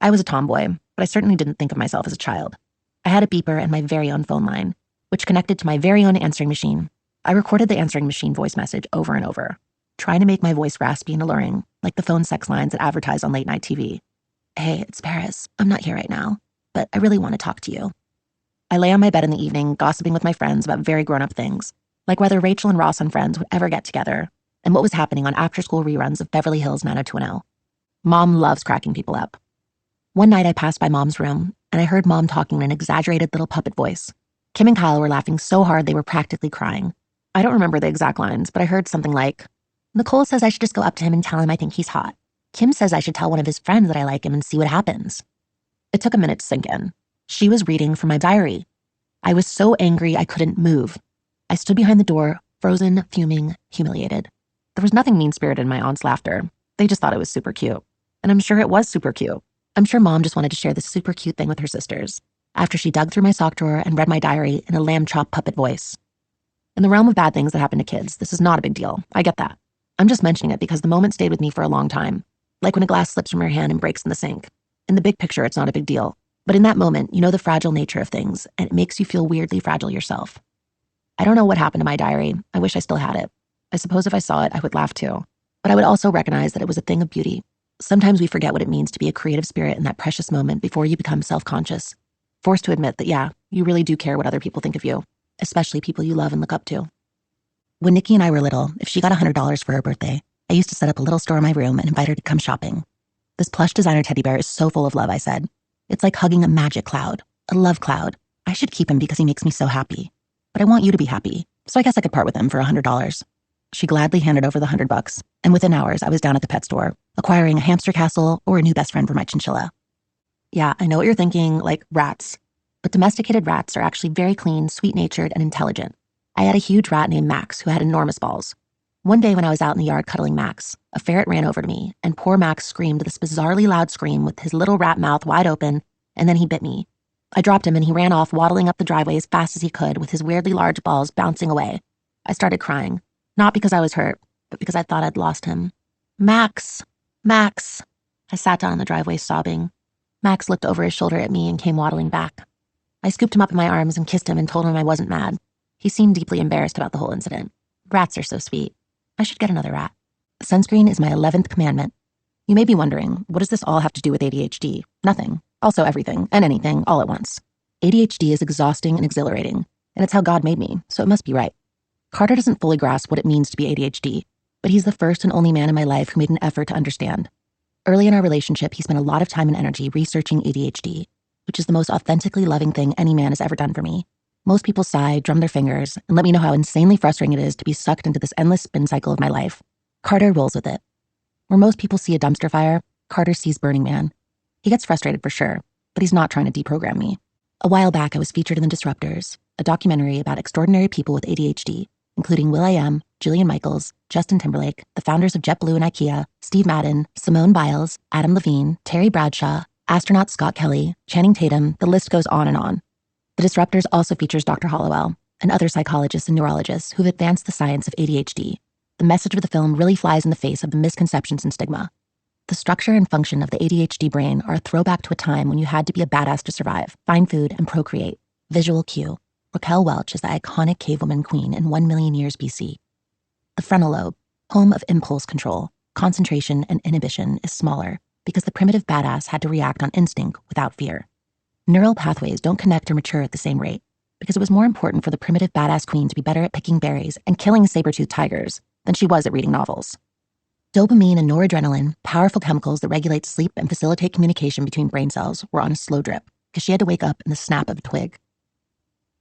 I was a tomboy, but I certainly didn't think of myself as a child. I had a beeper and my very own phone line, which connected to my very own answering machine. I recorded the answering machine voice message over and over, trying to make my voice raspy and alluring, like the phone sex lines that advertise on late night TV. Hey, it's Paris. I'm not here right now, but I really want to talk to you. I lay on my bed in the evening, gossiping with my friends about very grown-up things, like whether Rachel and Ross on Friends would ever get together, and what was happening on after-school reruns of Beverly Hills 90210. Mom loves cracking people up. One night I passed by Mom's room, and I heard Mom talking in an exaggerated little puppet voice. Kim and Kyle were laughing so hard they were practically crying. I don't remember the exact lines, but I heard something like, Nicole says I should just go up to him and tell him I think he's hot. Kim says I should tell one of his friends that I like him and see what happens. It took a minute to sink in. She was reading from my diary. I was so angry I couldn't move. I stood behind the door, frozen, fuming, humiliated. There was nothing mean-spirited in my aunt's laughter. They just thought it was super cute. And I'm sure it was super cute. I'm sure Mom just wanted to share this super cute thing with her sisters, after she dug through my sock drawer and read my diary in a lamb chop puppet voice. In the realm of bad things that happen to kids, this is not a big deal. I get that. I'm just mentioning it because the moment stayed with me for a long time, like when a glass slips from your hand and breaks in the sink. In the big picture, it's not a big deal. But in that moment, you know the fragile nature of things, and it makes you feel weirdly fragile yourself. I don't know what happened to my diary. I wish I still had it. I suppose if I saw it, I would laugh too. But I would also recognize that it was a thing of beauty. Sometimes we forget what it means to be a creative spirit in that precious moment before you become self-conscious, forced to admit that, yeah, you really do care what other people think of you, especially people you love and look up to. When Nikki and I were little, if she got $100 for her birthday, I used to set up a little store in my room and invite her to come shopping. This plush designer teddy bear is so full of love, I said. It's like hugging a magic cloud, a love cloud. I should keep him because he makes me so happy. But I want you to be happy, so I guess I could part with him for $100. She gladly handed over the $100, and within hours, I was down at the pet store, acquiring a hamster castle or a new best friend for my chinchilla. Yeah, I know what you're thinking, like rats. But domesticated rats are actually very clean, sweet-natured, and intelligent. I had a huge rat named Max who had enormous balls. One day when I was out in the yard cuddling Max, a ferret ran over to me, and poor Max screamed this bizarrely loud scream with his little rat mouth wide open, and then he bit me. I dropped him and he ran off, waddling up the driveway as fast as he could with his weirdly large balls bouncing away. I started crying, not because I was hurt, but because I thought I'd lost him. Max! Max! I sat down in the driveway sobbing. Max looked over his shoulder at me and came waddling back. I scooped him up in my arms and kissed him and told him I wasn't mad. He seemed deeply embarrassed about the whole incident. Rats are so sweet. I should get another rat. Sunscreen is my 11th commandment. You may be wondering, what does this all have to do with ADHD? Nothing. Also everything and anything all at once. ADHD is exhausting and exhilarating, and it's how God made me, so it must be right. Carter doesn't fully grasp what it means to be ADHD, but he's the first and only man in my life who made an effort to understand. Early in our relationship, he spent a lot of time and energy researching ADHD, which is the most authentically loving thing any man has ever done for me. Most people sigh, drum their fingers, and let me know how insanely frustrating it is to be sucked into this endless spin cycle of my life. Carter rolls with it. Where most people see a dumpster fire, Carter sees Burning Man. He gets frustrated for sure, but he's not trying to deprogram me. A while back, I was featured in The Disruptors, a documentary about extraordinary people with ADHD, including will.i.am, Jillian Michaels, Justin Timberlake, the founders of JetBlue and IKEA, Steve Madden, Simone Biles, Adam Levine, Terry Bradshaw, astronaut Scott Kelly, Channing Tatum, the list goes on and on. The Disruptors also features Dr. Hollowell and other psychologists and neurologists who've advanced the science of ADHD. The message of the film really flies in the face of the misconceptions and stigma. The structure and function of the ADHD brain are a throwback to a time when you had to be a badass to survive, find food, and procreate. Visual cue. Raquel Welch is the iconic cavewoman queen in 1 million years BC. The frontal lobe, home of impulse control, concentration, and inhibition, is smaller because the primitive badass had to react on instinct without fear. Neural pathways don't connect or mature at the same rate because it was more important for the primitive badass queen to be better at picking berries and killing saber-toothed tigers than she was at reading novels. Dopamine and noradrenaline, powerful chemicals that regulate sleep and facilitate communication between brain cells, were on a slow drip because she had to wake up in the snap of a twig.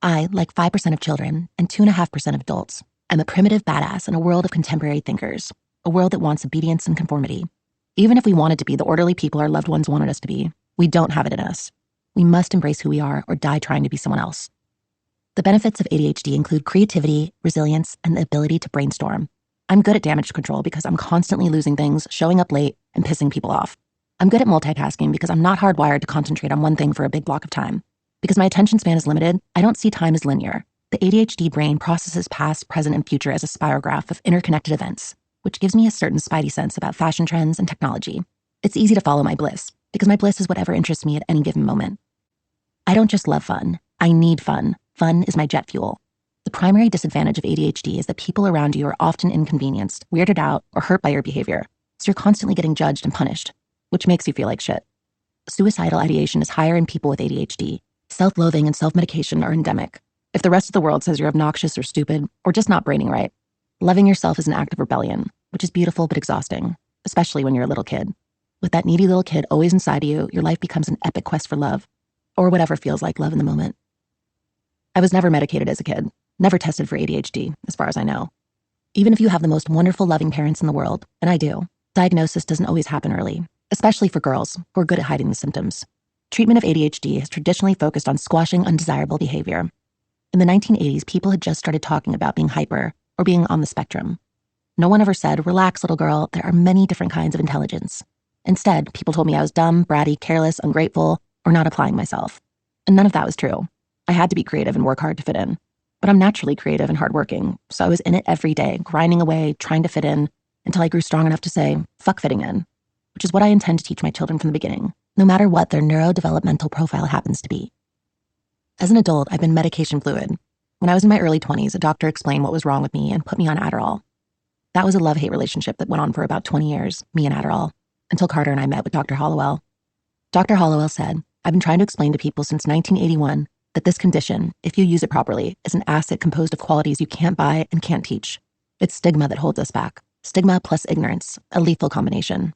I, like 5% of children and 2.5% of adults, am a primitive badass in a world of contemporary thinkers, a world that wants obedience and conformity. Even if we wanted to be the orderly people our loved ones wanted us to be, we don't have it in us. We must embrace who we are or die trying to be someone else. The benefits of ADHD include creativity, resilience, and the ability to brainstorm. I'm good at damage control because I'm constantly losing things, showing up late, and pissing people off. I'm good at multitasking because I'm not hardwired to concentrate on one thing for a big block of time. Because my attention span is limited, I don't see time as linear. The ADHD brain processes past, present, and future as a spirograph of interconnected events, which gives me a certain spidey sense about fashion trends and technology. It's easy to follow my bliss because my bliss is whatever interests me at any given moment. I don't just love fun. I need fun. Fun is my jet fuel. The primary disadvantage of ADHD is that people around you are often inconvenienced, weirded out, or hurt by your behavior, so you're constantly getting judged and punished, which makes you feel like shit. Suicidal ideation is higher in people with ADHD. Self-loathing and self-medication are endemic. If the rest of the world says you're obnoxious or stupid, or just not braining right, loving yourself is an act of rebellion, which is beautiful but exhausting, especially when you're a little kid. With that needy little kid always inside of you, your life becomes an epic quest for love, or whatever feels like love in the moment. I was never medicated as a kid, never tested for ADHD, as far as I know. Even if you have the most wonderful, loving parents in the world, and I do, diagnosis doesn't always happen early, especially for girls who are good at hiding the symptoms. Treatment of ADHD has traditionally focused on squashing undesirable behavior. In the 1980s, people had just started talking about being hyper or being on the spectrum. No one ever said, relax, little girl, there are many different kinds of intelligence. Instead, people told me I was dumb, bratty, careless, ungrateful, or not applying myself. And none of that was true. I had to be creative and work hard to fit in. But I'm naturally creative and hardworking, so I was in it every day, grinding away, trying to fit in, until I grew strong enough to say, fuck fitting in, which is what I intend to teach my children from the beginning, no matter what their neurodevelopmental profile happens to be. As an adult, I've been medication fluid. When I was in my early 20s, a doctor explained what was wrong with me and put me on Adderall. That was a love-hate relationship that went on for about 20 years, me and Adderall, until Carter and I met with Dr. Hollowell. Dr. Hollowell said, I've been trying to explain to people since 1981 that this condition, if you use it properly, is an asset composed of qualities you can't buy and can't teach. It's stigma that holds us back. Stigma plus ignorance, a lethal combination.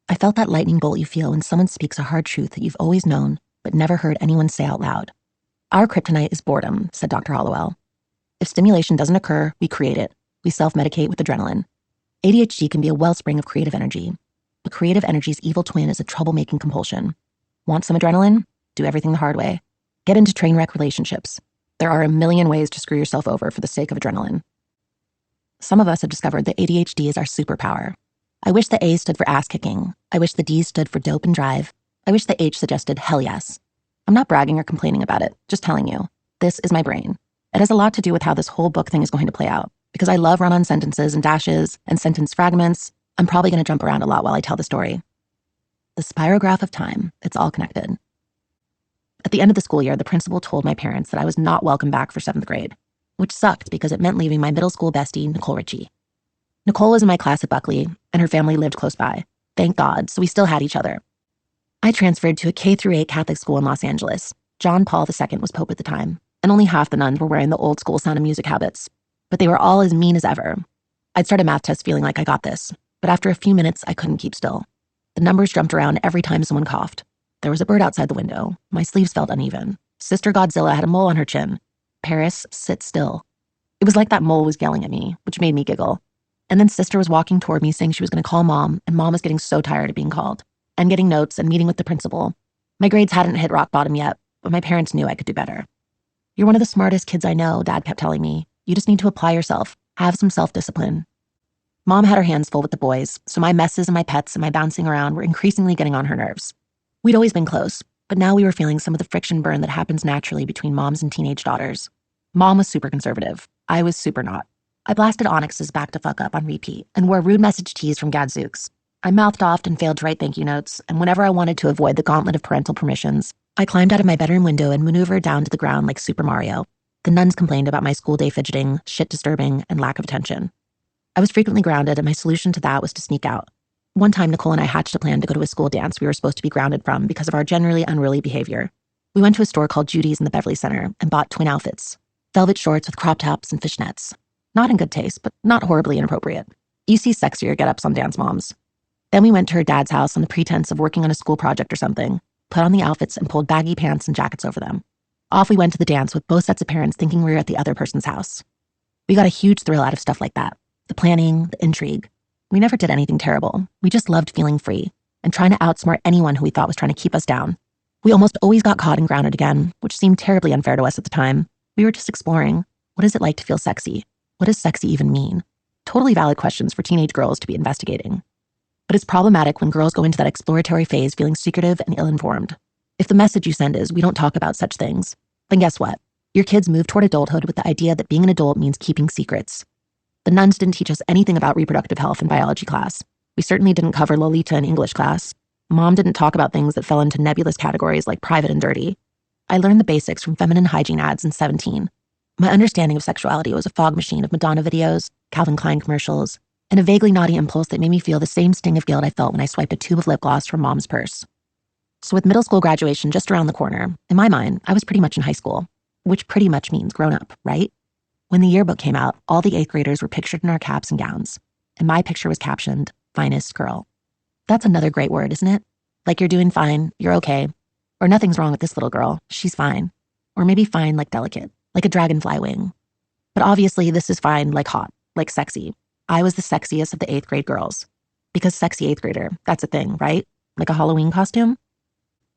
I felt that lightning bolt you feel when someone speaks a hard truth that you've always known, but never heard anyone say out loud. Our kryptonite is boredom, said Dr. Hollowell. If stimulation doesn't occur, we create it. We self-medicate with adrenaline. ADHD can be a wellspring of creative energy. But creative energy's evil twin is a troublemaking compulsion. Want some adrenaline? Do everything the hard way. Get into train wreck relationships. There are a million ways to screw yourself over for the sake of adrenaline. Some of us have discovered that ADHD is our superpower. I wish the A stood for ass kicking. I wish the D stood for dope and drive. I wish the H suggested hell yes. I'm not bragging or complaining about it, just telling you. This is my brain. It has a lot to do with how this whole book thing is going to play out. Because I love run-on sentences and dashes and sentence fragments, I'm probably going to jump around a lot while I tell the story. The spirograph of time, it's all connected. At the end of the school year, the principal told my parents that I was not welcome back for 7th grade, which sucked because it meant leaving my middle school bestie, Nicole Ritchie. Nicole was in my class at Buckley, and her family lived close by. Thank God, so we still had each other. I transferred to a K-8 Catholic school in Los Angeles. John Paul II was Pope at the time, and only half the nuns were wearing the old school Sound of Music habits. But they were all as mean as ever. I'd start a math test feeling like I got this, but after a few minutes, I couldn't keep still. The numbers jumped around every time someone coughed. There was a bird outside the window. My sleeves felt uneven. Sister Godzilla had a mole on her chin. Paris, sit still. It was like that mole was yelling at me, which made me giggle. And then Sister was walking toward me saying she was going to call Mom, and Mom was getting so tired of being called. And getting notes and meeting with the principal. My grades hadn't hit rock bottom yet, but my parents knew I could do better. You're one of the smartest kids I know, Dad kept telling me. You just need to apply yourself. Have some self-discipline. Mom had her hands full with the boys, so my messes and my pets and my bouncing around were increasingly getting on her nerves. We'd always been close, but now we were feeling some of the friction burn that happens naturally between moms and teenage daughters. Mom was super conservative. I was super not. I blasted Onyx's Back to Fuck Up on repeat and wore rude message tees from Gadzooks. I mouthed off and failed to write thank you notes, and whenever I wanted to avoid the gauntlet of parental permissions, I climbed out of my bedroom window and maneuvered down to the ground like Super Mario. The nuns complained about my school day fidgeting, shit disturbing, and lack of attention. I was frequently grounded, and my solution to that was to sneak out. One time, Nicole and I hatched a plan to go to a school dance we were supposed to be grounded from because of our generally unruly behavior. We went to a store called Judy's in the Beverly Center and bought twin outfits. Velvet shorts with crop tops and fishnets. Not in good taste, but not horribly inappropriate. You see sexier get-ups on dance moms. Then we went to her dad's house on the pretense of working on a school project or something, put on the outfits and pulled baggy pants and jackets over them. Off we went to the dance with both sets of parents thinking we were at the other person's house. We got a huge thrill out of stuff like that. The planning, the intrigue. We never did anything terrible. We just loved feeling free and trying to outsmart anyone who we thought was trying to keep us down. We almost always got caught and grounded again, which seemed terribly unfair to us at the time. We were just exploring. What is it like to feel sexy? What does sexy even mean? Totally valid questions for teenage girls to be investigating. But it's problematic when girls go into that exploratory phase feeling secretive and ill-informed. If the message you send is, we don't talk about such things, then guess what? Your kids move toward adulthood with the idea that being an adult means keeping secrets. The nuns didn't teach us anything about reproductive health in biology class. We certainly didn't cover Lolita in English class. Mom didn't talk about things that fell into nebulous categories like private and dirty. I learned the basics from feminine hygiene ads in 17. My understanding of sexuality was a fog machine of Madonna videos, Calvin Klein commercials, and a vaguely naughty impulse that made me feel the same sting of guilt I felt when I swiped a tube of lip gloss from Mom's purse. So with middle school graduation just around the corner, in my mind, I was pretty much in high school, which pretty much means grown up, right? When the yearbook came out, all the 8th graders were pictured in our caps and gowns, and my picture was captioned, "Finest Girl." That's another great word, isn't it? Like you're doing fine, you're okay, or nothing's wrong with this little girl, she's fine. Or maybe fine like delicate, like a dragonfly wing. But obviously this is fine like hot, like sexy. I was the sexiest of the 8th grade girls. Because sexy 8th grader, that's a thing, right? Like a Halloween costume?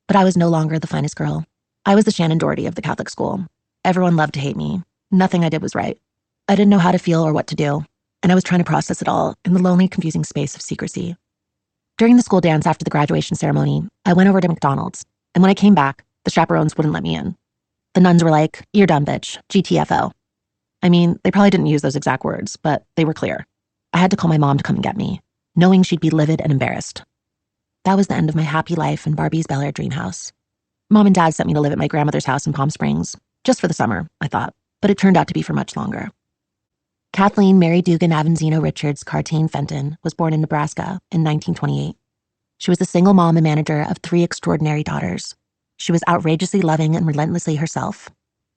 But I was no longer the finest girl. I was the Shannon Doherty of the Catholic school. Everyone loved to hate me. Nothing I did was right. I didn't know how to feel or what to do, and I was trying to process it all in the lonely, confusing space of secrecy. During the school dance after the graduation ceremony, I went over to McDonald's, and when I came back, the chaperones wouldn't let me in. The nuns were like, "You're done, bitch, GTFO." I mean, they probably didn't use those exact words, but they were clear. I had to call my mom to come and get me, knowing she'd be livid and embarrassed. That was the end of my happy life in Barbie's Bel Air dream house. Mom and Dad sent me to live at my grandmother's house in Palm Springs, just for the summer, I thought, but it turned out to be for much longer. Kathleen Mary Dugan Avanzino Richards Cartain Fenton was born in Nebraska in 1928. She was the single mom and manager of 3 extraordinary daughters. She was outrageously loving and relentlessly herself.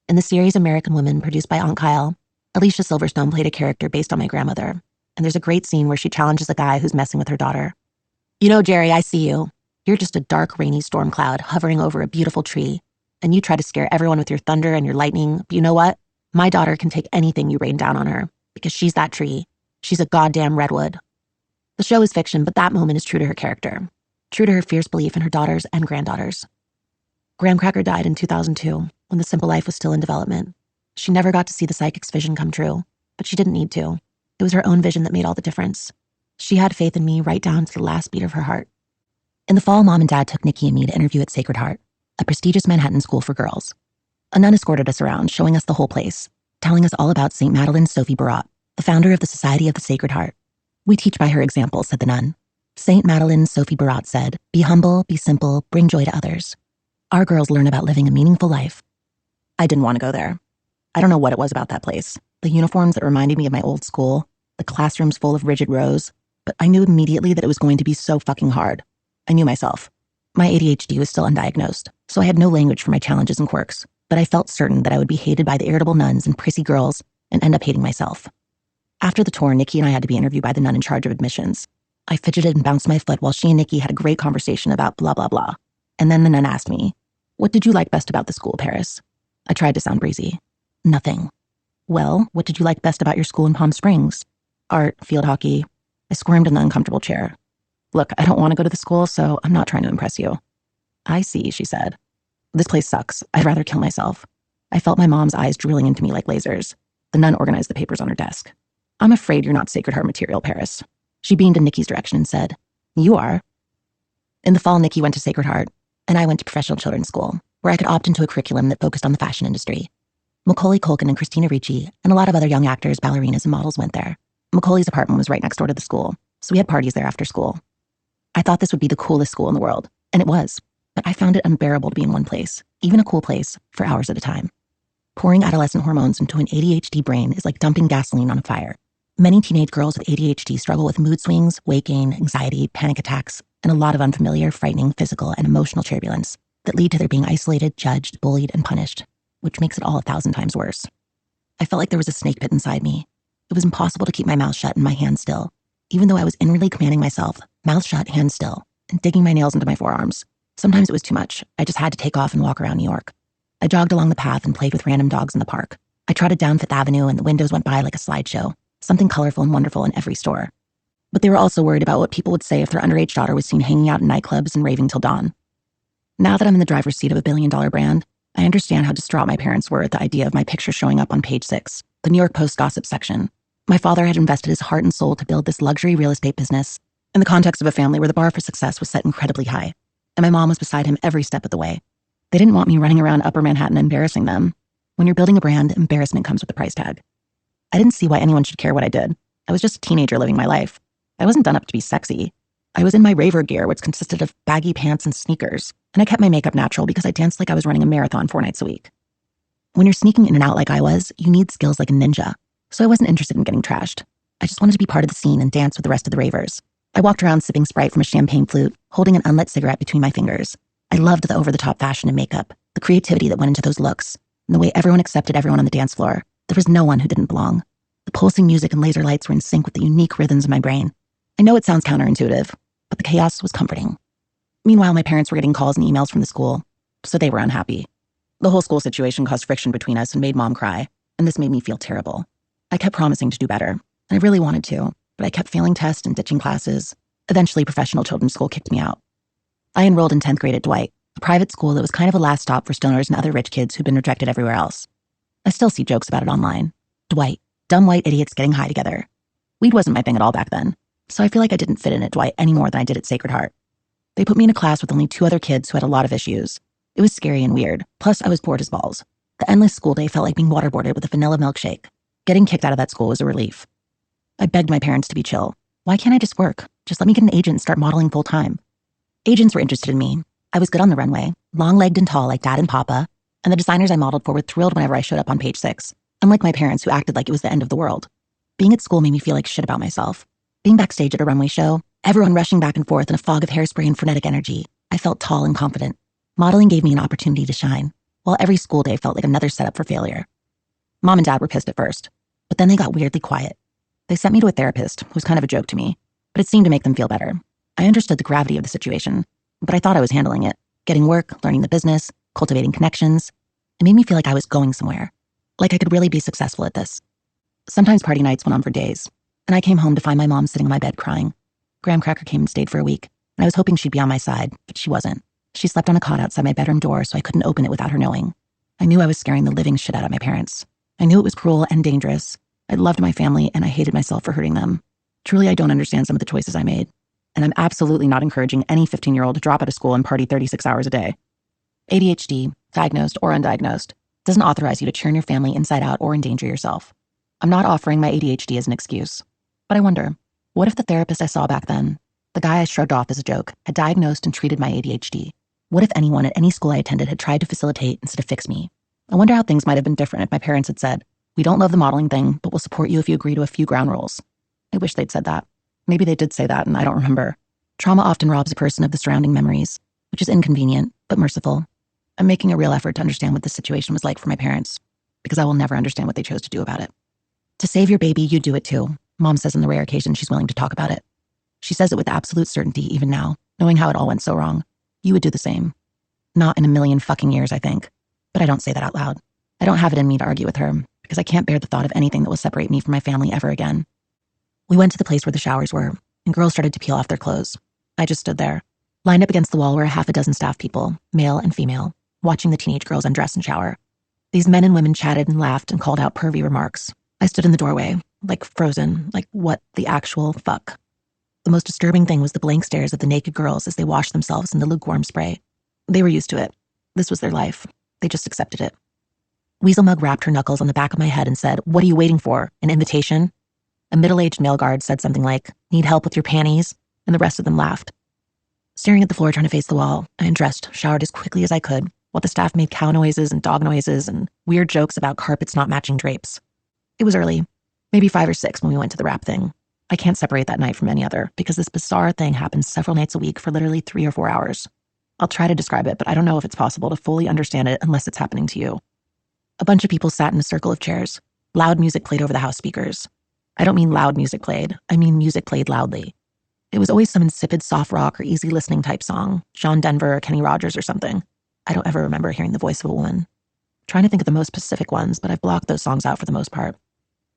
In the series American Women, produced by Aunt Kyle, Alicia Silverstone played a character based on my grandmother, and there's a great scene where she challenges a guy who's messing with her daughter. "You know, Jerry, I see you. You're just a dark, rainy storm cloud hovering over a beautiful tree, and you try to scare everyone with your thunder and your lightning, but you know what? My daughter can take anything you rain down on her, because she's that tree. She's a goddamn redwood." The show is fiction, but that moment is true to her character, true to her fierce belief in her daughters and granddaughters. Graham Cracker died in 2002, when The Simple Life was still in development. She never got to see the psychic's vision come true, but she didn't need to. It was her own vision that made all the difference. She had faith in me right down to the last beat of her heart. In the fall, Mom and Dad took Nikki and me to interview at Sacred Heart, a prestigious Manhattan school for girls. A nun escorted us around, showing us the whole place, telling us all about St. Madeleine Sophie Barat, the founder of the Society of the Sacred Heart. "We teach by her example," said the nun. St. Madeleine Sophie Barat said, "Be humble, be simple, bring joy to others." Our girls learn about living a meaningful life. I didn't want to go there. I don't know what it was about that place. The uniforms that reminded me of my old school, the classrooms full of rigid rows, but I knew immediately that it was going to be so fucking hard. I knew myself. My ADHD was still undiagnosed, so I had no language for my challenges and quirks, but I felt certain that I would be hated by the irritable nuns and prissy girls and end up hating myself. After the tour, Nikki and I had to be interviewed by the nun in charge of admissions. I fidgeted and bounced my foot while she and Nikki had a great conversation about blah, blah, blah. And then the nun asked me, "What did you like best about the school, Paris?" I tried to sound breezy. "Nothing." "Well, what did you like best about your school in Palm Springs?" "Art, field hockey." I squirmed in the uncomfortable chair. "Look, I don't want to go to the school, so I'm not trying to impress you." "I see," she said. "This place sucks. I'd rather kill myself." I felt my mom's eyes drilling into me like lasers. The nun organized the papers on her desk. "I'm afraid you're not Sacred Heart material, Paris." She beamed in Nikki's direction and said, "You are." In the fall, Nikki went to Sacred Heart, and I went to professional children's school, where I could opt into a curriculum that focused on the fashion industry. Macaulay Culkin and Christina Ricci and a lot of other young actors, ballerinas, and models went there. Macaulay's apartment was right next door to the school, so we had parties there after school. I thought this would be the coolest school in the world, and it was, but I found it unbearable to be in one place, even a cool place, for hours at a time. Pouring adolescent hormones into an ADHD brain is like dumping gasoline on a fire. Many teenage girls with ADHD struggle with mood swings, weight gain, anxiety, panic attacks, and a lot of unfamiliar, frightening physical and emotional turbulence that lead to their being isolated, judged, bullied, and punished, which makes it all 1,000 times worse. I felt like there was a snake pit inside me. It was impossible to keep my mouth shut and my hands still, even though I was inwardly commanding myself, mouth shut, hands still, and digging my nails into my forearms. Sometimes it was too much. I just had to take off and walk around New York. I jogged along the path and played with random dogs in the park. I trotted down Fifth Avenue and the windows went by like a slideshow, something colorful and wonderful in every store. But they were also worried about what people would say if their underage daughter was seen hanging out in nightclubs and raving till dawn. Now that I'm in the driver's seat of a billion-dollar brand, I understand how distraught my parents were at the idea of my picture showing up on page 6, the New York Post gossip section. My father had invested his heart and soul to build this luxury real estate business in the context of a family where the bar for success was set incredibly high, and my mom was beside him every step of the way. They didn't want me running around Upper Manhattan embarrassing them. When you're building a brand, embarrassment comes with a price tag. I didn't see why anyone should care what I did. I was just a teenager living my life. I wasn't done up to be sexy. I was in my raver gear, which consisted of baggy pants and sneakers, and I kept my makeup natural because I danced like I was running a marathon 4 nights a week. When you're sneaking in and out like I was, you need skills like a ninja, so I wasn't interested in getting trashed. I just wanted to be part of the scene and dance with the rest of the ravers. I walked around sipping Sprite from a champagne flute, holding an unlit cigarette between my fingers. I loved the over-the-top fashion and makeup, the creativity that went into those looks, and the way everyone accepted everyone on the dance floor. There was no one who didn't belong. The pulsing music and laser lights were in sync with the unique rhythms in my brain. I know it sounds counterintuitive, but the chaos was comforting. Meanwhile, my parents were getting calls and emails from the school, so they were unhappy. The whole school situation caused friction between us and made Mom cry, and this made me feel terrible. I kept promising to do better, and I really wanted to, but I kept failing tests and ditching classes. Eventually, professional children's school kicked me out. I enrolled in 10th grade at Dwight, a private school that was kind of a last stop for stoners and other rich kids who'd been rejected everywhere else. I still see jokes about it online. Dwight, dumb white idiots getting high together. Weed wasn't my thing at all back then, so I feel like I didn't fit in at Dwight any more than I did at Sacred Heart. They put me in a class with only 2 other kids who had a lot of issues. It was scary and weird, plus I was bored as balls. The endless school day felt like being waterboarded with a vanilla milkshake. Getting kicked out of that school was a relief. I begged my parents to be chill. Why can't I just work? Just let me get an agent and start modeling full time. Agents were interested in me. I was good on the runway, long-legged and tall like Dad and Papa, and the designers I modeled for were thrilled whenever I showed up on page 6, unlike my parents who acted like it was the end of the world. Being at school made me feel like shit about myself. Being backstage at a runway show, everyone rushing back and forth in a fog of hairspray and frenetic energy, I felt tall and confident. Modeling gave me an opportunity to shine, while every school day felt like another setup for failure. Mom and Dad were pissed at first, but then they got weirdly quiet. They sent me to a therapist, who was kind of a joke to me, but it seemed to make them feel better. I understood the gravity of the situation, but I thought I was handling it. Getting work, learning the business, cultivating connections. It made me feel like I was going somewhere, like I could really be successful at this. Sometimes party nights went on for days, and I came home to find my mom sitting on my bed crying. Graham Cracker came and stayed for a week, and I was hoping she'd be on my side, but she wasn't. She slept on a cot outside my bedroom door, so I couldn't open it without her knowing. I knew I was scaring the living shit out of my parents. I knew it was cruel and dangerous. I loved my family, and I hated myself for hurting them. Truly, I don't understand some of the choices I made. And I'm absolutely not encouraging any 15-year-old to drop out of school and party 36 hours a day. ADHD, diagnosed or undiagnosed, doesn't authorize you to churn your family inside out or endanger yourself. I'm not offering my ADHD as an excuse. But I wonder, what if the therapist I saw back then, the guy I shrugged off as a joke, had diagnosed and treated my ADHD? What if anyone at any school I attended had tried to facilitate instead of fix me? I wonder how things might have been different if my parents had said, "We don't love the modeling thing, but we'll support you if you agree to a few ground rules." I wish they'd said that. Maybe they did say that and I don't remember. Trauma often robs a person of the surrounding memories, which is inconvenient, but merciful. I'm making a real effort to understand what this situation was like for my parents, because I will never understand what they chose to do about it. To save your baby, you do it too, Mom says on the rare occasion she's willing to talk about it. She says it with absolute certainty even now, knowing how it all went so wrong. You would do the same. Not in a million fucking years, I think. But I don't say that out loud. I don't have it in me to argue with her, because I can't bear the thought of anything that will separate me from my family ever again. We went to the place where the showers were, and girls started to peel off their clothes. I just stood there, lined up against the wall were a half a dozen staff people, male and female, watching the teenage girls undress and shower. These men and women chatted and laughed and called out pervy remarks. I stood in the doorway, like frozen, like what the actual fuck. The most disturbing thing was the blank stares of the naked girls as they washed themselves in the lukewarm spray. They were used to it. This was their life. They just accepted it. Weaselmug rapped her knuckles on the back of my head and said, "What are you waiting for? An invitation?" A middle-aged male guard said something like, "Need help with your panties?" And the rest of them laughed. Staring at the floor trying to face the wall, I undressed, showered as quickly as I could, while the staff made cow noises and dog noises and weird jokes about carpets not matching drapes. It was early, maybe 5 or 6 when we went to the rap thing. I can't separate that night from any other, because this bizarre thing happens several nights a week for literally 3 or 4 hours. I'll try to describe it, but I don't know if it's possible to fully understand it unless it's happening to you. A bunch of people sat in a circle of chairs. Loud music played over the house speakers. I don't mean loud music played, I mean music played loudly. It was always some insipid soft rock or easy listening type song, Sean Denver or Kenny Rogers or something. I don't ever remember hearing the voice of a woman. Trying to think of the most specific ones, but I've blocked those songs out for the most part.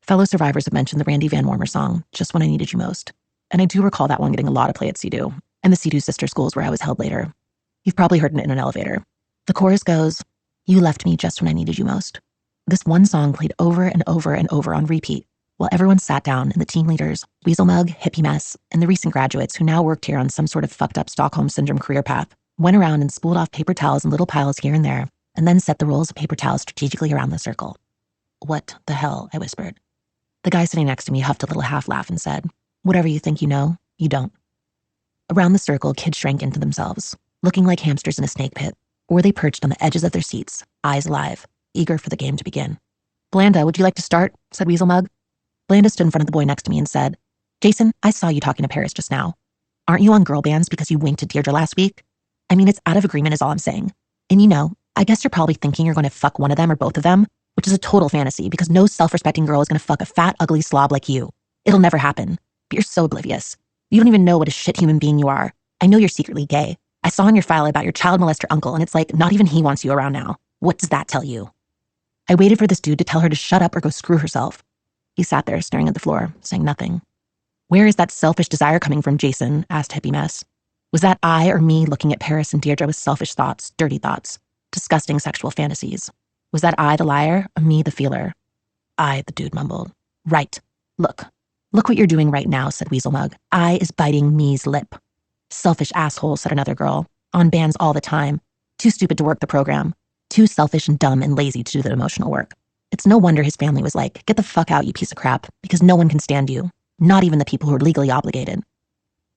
Fellow survivors have mentioned the Randy Van Warmer song, Just When I Needed You Most. And I do recall that one getting a lot of play at CEDU, and the CEDU sister schools where I was held later. You've probably heard it in an elevator. The chorus goes, "You left me just when I needed you most." This one song played over and over and over on repeat, while everyone sat down and the team leaders, Weaselmug, Hippie Mess, and the recent graduates who now worked here on some sort of fucked up Stockholm Syndrome career path, went around and spooled off paper towels in little piles here and there, and then set the rolls of paper towels strategically around the circle. "What the hell?" I whispered. The guy sitting next to me huffed a little half laugh and said, "Whatever you think you know, you don't." Around the circle, kids shrank into themselves, looking like hamsters in a snake pit, or they perched on the edges of their seats, eyes alive, eager for the game to begin. "Blanda, would you like to start?" said Weasel Mug. Blanda stood in front of the boy next to me and said, "Jason, I saw you talking to Paris just now. Aren't you on girl bands because you winked at Deirdre last week? I mean, it's out of agreement is all I'm saying. And I guess you're probably thinking you're going to fuck one of them or both of them, which is a total fantasy because no self-respecting girl is going to fuck a fat, ugly slob like you. It'll never happen. But you're so oblivious. You don't even know what a shit human being you are. I know you're secretly gay. I saw in your file about your child molester uncle, and it's like not even he wants you around now. What does that tell you?" I waited for this dude to tell her to shut up or go screw herself. He sat there staring at the floor, saying nothing. "Where is that selfish desire coming from, Jason?" asked Hippie Mess. Was that I or me looking at Paris and Deirdre with selfish thoughts, dirty thoughts, disgusting sexual fantasies? Was that I the liar or me the feeler? "I," the dude mumbled. "Right. Look what you're doing right now," said Weasel Mug. "I is biting me's lip." "Selfish asshole," said another girl. "On bands all the time. Too stupid to work the program. Too selfish and dumb and lazy to do the emotional work. It's no wonder his family was like, 'Get the fuck out, you piece of crap,' because no one can stand you. Not even the people who are legally obligated."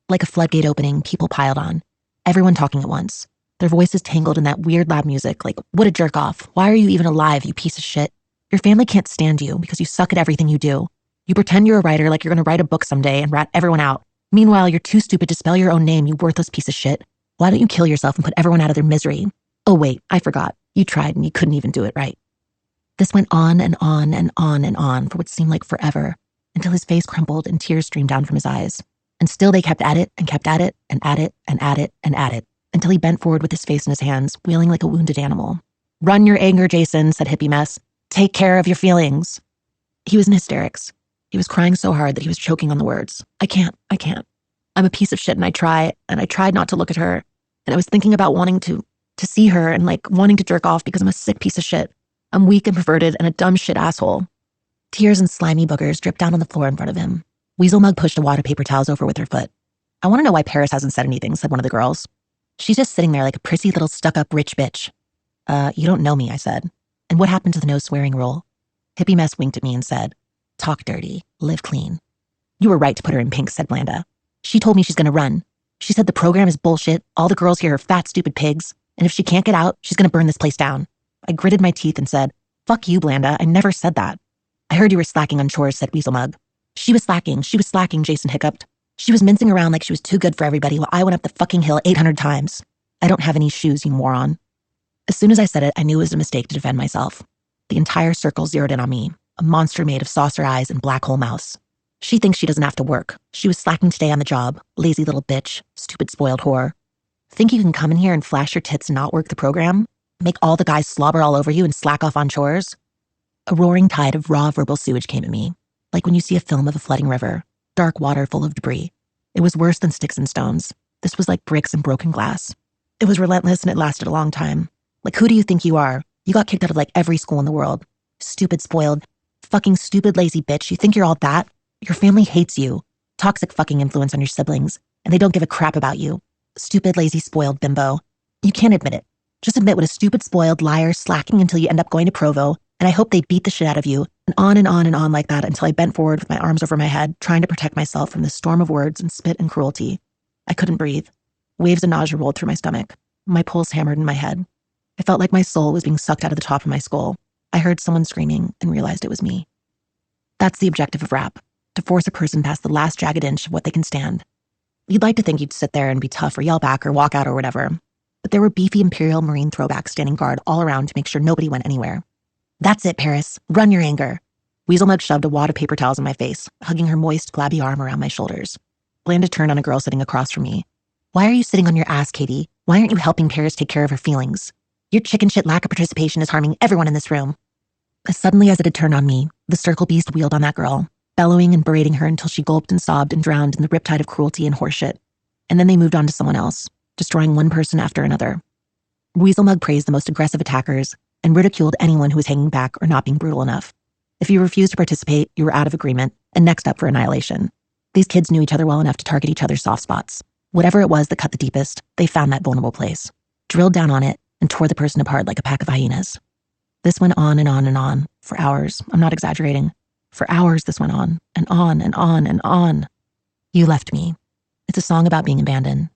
Like a floodgate opening, people piled on. Everyone talking at once. Their voices tangled in that weird loud music like, "What a jerk off. Why are you even alive, you piece of shit? Your family can't stand you because you suck at everything you do. You pretend you're a writer like you're going to write a book someday and rat everyone out. Meanwhile, you're too stupid to spell your own name, you worthless piece of shit. Why don't you kill yourself and put everyone out of their misery? Oh wait, I forgot. You tried and you couldn't even do it right." This went on and on and on and on for what seemed like forever, until his face crumpled and tears streamed down from his eyes. And still they kept at it and kept at it and at it and at it and at it, until he bent forward with his face in his hands, wailing like a wounded animal. "Run your anger, Jason," said Hippie Mess. "Take care of your feelings." He was in hysterics. He was crying so hard that he was choking on the words. I can't. I'm a piece of shit and I tried not to look at her. And I was thinking about wanting to see her and like wanting to jerk off because I'm a sick piece of shit. I'm weak and perverted and a dumb shit asshole." Tears and slimy boogers dripped down on the floor in front of him. Weasel Mug pushed a wad of paper towels over with her foot. "I want to know why Paris hasn't said anything," said one of the girls. "She's just sitting there like a prissy little stuck-up rich bitch." You don't know me," I said. "And what happened to the no swearing rule?" Hippie Mess winked at me and said, "Talk dirty, live clean." "You were right to put her in pink," said Blanda. "She told me she's going to run. She said the program is bullshit, all the girls here are fat, stupid pigs, and if she can't get out, she's going to burn this place down." I gritted my teeth and said, "Fuck you, Blanda, I never said that." "I heard you were slacking on chores," said Weasel Mug. She was slacking, Jason hiccuped. "She was mincing around like she was too good for everybody while I went up the fucking hill 800 times. I don't have any shoes, you moron." As soon as I said it, I knew it was a mistake to defend myself. The entire circle zeroed in on me, a monster made of saucer eyes and black hole mouths. "She thinks she doesn't have to work. She was slacking today on the job. Lazy little bitch, stupid spoiled whore. Think you can come in here and flash your tits and not work the program? Make all the guys slobber all over you and slack off on chores?" A roaring tide of raw verbal sewage came at me, like when you see a film of a flooding river, dark water full of debris. It was worse than sticks and stones. This was like bricks and broken glass. It was relentless and it lasted a long time. Like, who do you think you are? You got kicked out of like every school in the world. Stupid, spoiled, fucking stupid, lazy bitch. You think you're all that? Your family hates you. Toxic fucking influence on your siblings, and they don't give a crap about you. Stupid, lazy, spoiled bimbo. You can't admit it. Just admit what a stupid, spoiled liar slacking until you end up going to Provo, and I hope they beat the shit out of you, and on and on and on like that until I bent forward with my arms over my head, trying to protect myself from this storm of words and spit and cruelty. I couldn't breathe. Waves of nausea rolled through my stomach. My pulse hammered in my head. I felt like my soul was being sucked out of the top of my skull. I heard someone screaming and realized it was me. That's the objective of rap, to force a person past the last jagged inch of what they can stand. You'd like to think you'd sit there and be tough or yell back or walk out or whatever, but there were beefy Imperial Marine throwbacks standing guard all around to make sure nobody went anywhere. "That's it, Paris. Run your anger." Weasel Mug shoved a wad of paper towels in my face, hugging her moist, glabby arm around my shoulders. Blanda turned on a girl sitting across from me. "Why are you sitting on your ass, Katie? Why aren't you helping Paris take care of her feelings? Your chicken shit lack of participation is harming everyone in this room." As suddenly as it had turned on me, the circle beast wheeled on that girl, bellowing and berating her until she gulped and sobbed and drowned in the riptide of cruelty and horseshit. And then they moved on to someone else, destroying one person after another. Weasel Mug praised the most aggressive attackers and ridiculed anyone who was hanging back or not being brutal enough. If you refused to participate, you were out of agreement and next up for annihilation. These kids knew each other well enough to target each other's soft spots. Whatever it was that cut the deepest, they found that vulnerable place, drilled down on it, and tore the person apart like a pack of hyenas. This went on and on and on, for hours. I'm not exaggerating. For hours this went on, and on and on and on. You left me. It's a song about being abandoned.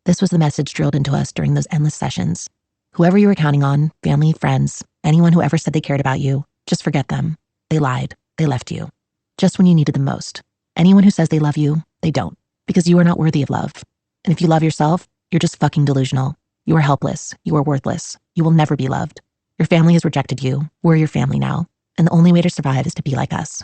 This was the message drilled into us during those endless sessions. Whoever you were counting on, family, friends, anyone who ever said they cared about you, just forget them. They lied. They left you. Just when you needed them most. Anyone who says they love you, they don't. Because you are not worthy of love. And if you love yourself, you're just fucking delusional. You are helpless. You are worthless. You will never be loved. Your family has rejected you. We're your family now. And the only way to survive is to be like us.